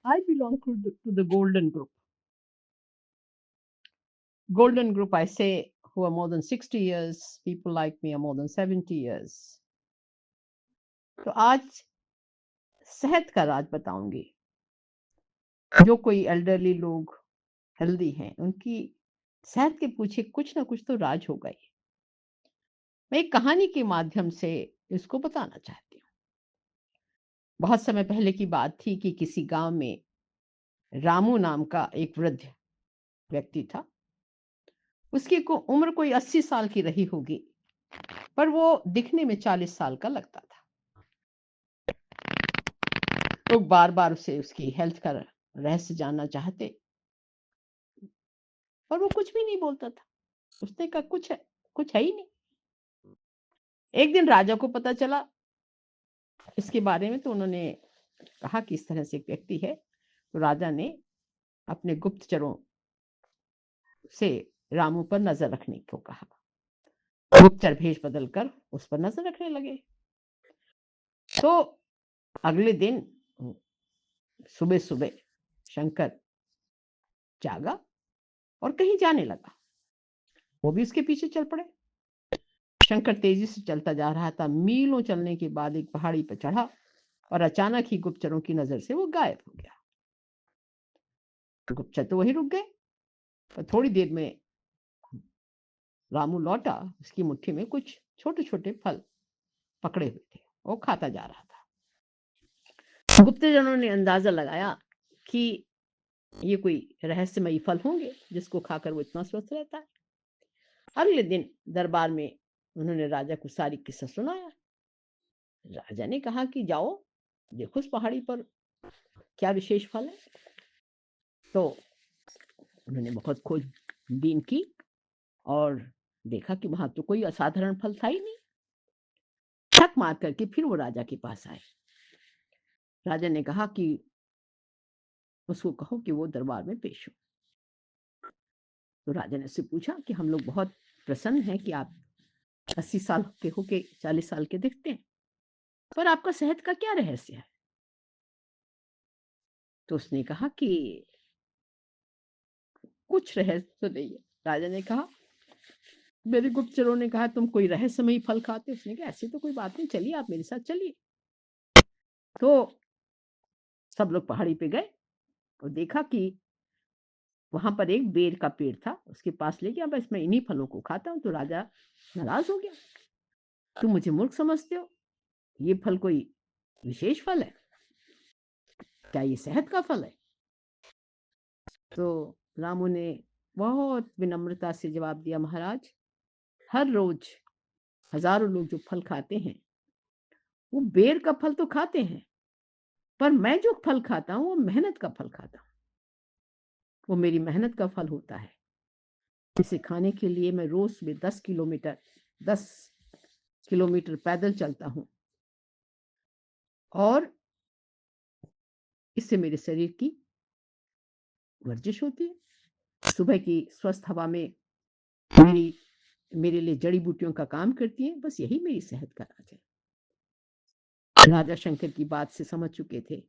I belong to the golden group. Golden group, I say, who are more than 60 years. People like me are more than 70 years. तो आज सेहत का राज बताऊंगी। जो कोई elderly लोग हेल्दी हैं, उनकी सेहत के पीछे कुछ ना कुछ तो राज होगा ही। मैं एक कहानी के माध्यम से इसको बताना चाहती हूँ। बहुत समय पहले की बात थी कि किसी गांव में रामू नाम का एक वृद्ध व्यक्ति था। उसकी उम्र कोई 80 साल की रही होगी, पर वो दिखने में 40 साल का लगता था। लोग बार बार उसे उसकी हेल्थ का रहस्य जानना चाहते, पर वो कुछ भी नहीं बोलता था। उसने कहा कुछ है ही नहीं। एक दिन राजा को पता चला इसके बारे में, तो उन्होंने कहा कि इस तरह से एक व्यक्ति है। तो राजा ने अपने गुप्तचरों से रामू पर नजर रखने को कहा। गुप्तचर भेष बदलकर उस पर नजर रखने लगे। तो अगले दिन सुबह सुबह शंकर जागा और कहीं जाने लगा। वो भी उसके पीछे चल पड़े। शंकर तेजी से चलता जा रहा था। मीलों चलने के बाद एक पहाड़ी पर चढ़ा और अचानक ही गुप्तचरों की नजर से वो गायब हो गया। तो गुप्तचर तो वहीं रुक गए। और थोड़ी देर में रामू लौटा। उसकी मुट्ठी में कुछ छोटे छोटे फल पकड़े हुए थे। वो खाता जा रहा था। गुप्तचरों ने अंदाजा लगाया कि ये कोई रहस्यमयी फल होंगे जिसको खाकर वो इतना स्वस्थ रहता है। अगले दिन दरबार में उन्होंने राजा को सारी किस्सा सुनाया। राजा ने कहा कि जाओ देखो उस पहाड़ी पर क्या विशेष फल है। तो उन्होंने बहुत खोजबीन की और देखा कि वहां तो कोई असाधारण फल था ही नहीं। छक मार करके फिर वो राजा के पास आए। राजा ने कहा कि उसको कहो कि वो दरबार में पेश हो। तो राजा ने उससे पूछा कि हम लोग बहुत प्रसन्न हैं कि आप 80 साल के होके 40 साल के दिखते हैं, पर आपका सेहत का क्या रहस्य है। तो उसने कहा कि कुछ रहस्य तो नहीं है। राजा ने कहा, मेरे गुप्तचरों ने कहा तुम कोई रहस्यमयी फल खाते। उसने कहा ऐसी तो कोई बात नहीं, चलिए आप मेरे साथ चलिए। तो सब लोग पहाड़ी पे गए और देखा कि वहां पर एक बेर का पेड़ था। उसके पास ले गया, बस मैं इन्हीं फलों को खाता हूं। तो राजा नाराज हो गया, तुम मुझे मूर्ख समझते हो, ये फल कोई विशेष फल है, क्या ये सेहत का फल है। तो रामू ने बहुत विनम्रता से जवाब दिया, महाराज हर रोज हजारों लोग जो फल खाते हैं वो बेर का फल तो खाते हैं, पर मैं जो फल खाता हूं वो मेहनत का फल खाता हूं। वो मेरी मेहनत का फल होता है। इसे खाने के लिए मैं रोज में 10 किलोमीटर पैदल चलता हूं और इससे मेरे शरीर की वर्जिश होती है। सुबह की स्वस्थ हवा में मेरी मेरे लिए जड़ी बूटियों का काम करती है। बस यही मेरी सेहत का राज है। राजा शंकर की बात से समझ चुके थे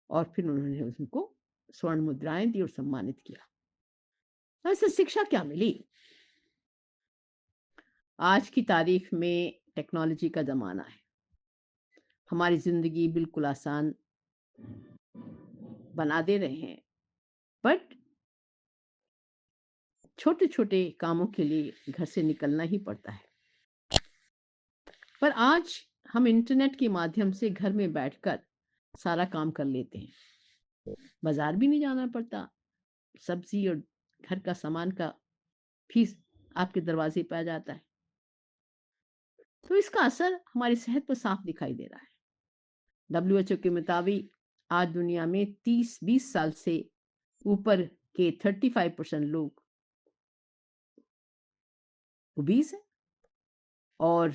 और फिर उन्होंने उनको स्वर्ण मुद्राएं दी और सम्मानित किया। इससे शिक्षा क्या मिली। आज की तारीख में टेक्नोलॉजी का जमाना है। हमारी जिंदगी बिल्कुल आसान बना दे रहे हैं, बट छोटे छोटे कामों के लिए घर से निकलना ही पड़ता है। पर आज हम इंटरनेट के माध्यम से घर में बैठकर सारा काम कर लेते हैं। बाजार भी नहीं जाना पड़ता। सब्जी और घर का सामान का फीस आपके दरवाजे पे आ जाता है। तो इसका असर हमारी सेहत पर साफ दिखाई दे रहा है। WHO के मुताबिक आज दुनिया में 30-20 साल से ऊपर के 35% लोग ओबीस हैं और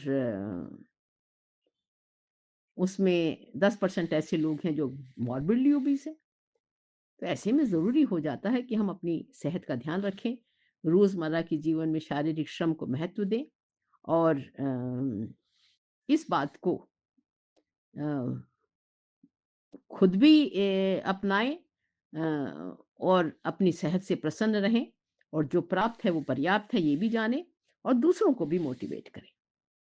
उसमें 10% ऐसे लोग हैं जो मॉर्बिडली ओबीस हैं। तो ऐसे में ज़रूरी हो जाता है कि हम अपनी सेहत का ध्यान रखें, रोज़मर्रा के जीवन में शारीरिक श्रम को महत्व दें और इस बात को खुद भी अपनाएँ और अपनी सेहत से प्रसन्न रहें और जो प्राप्त है वो पर्याप्त है ये भी जानें और दूसरों को भी मोटिवेट करें।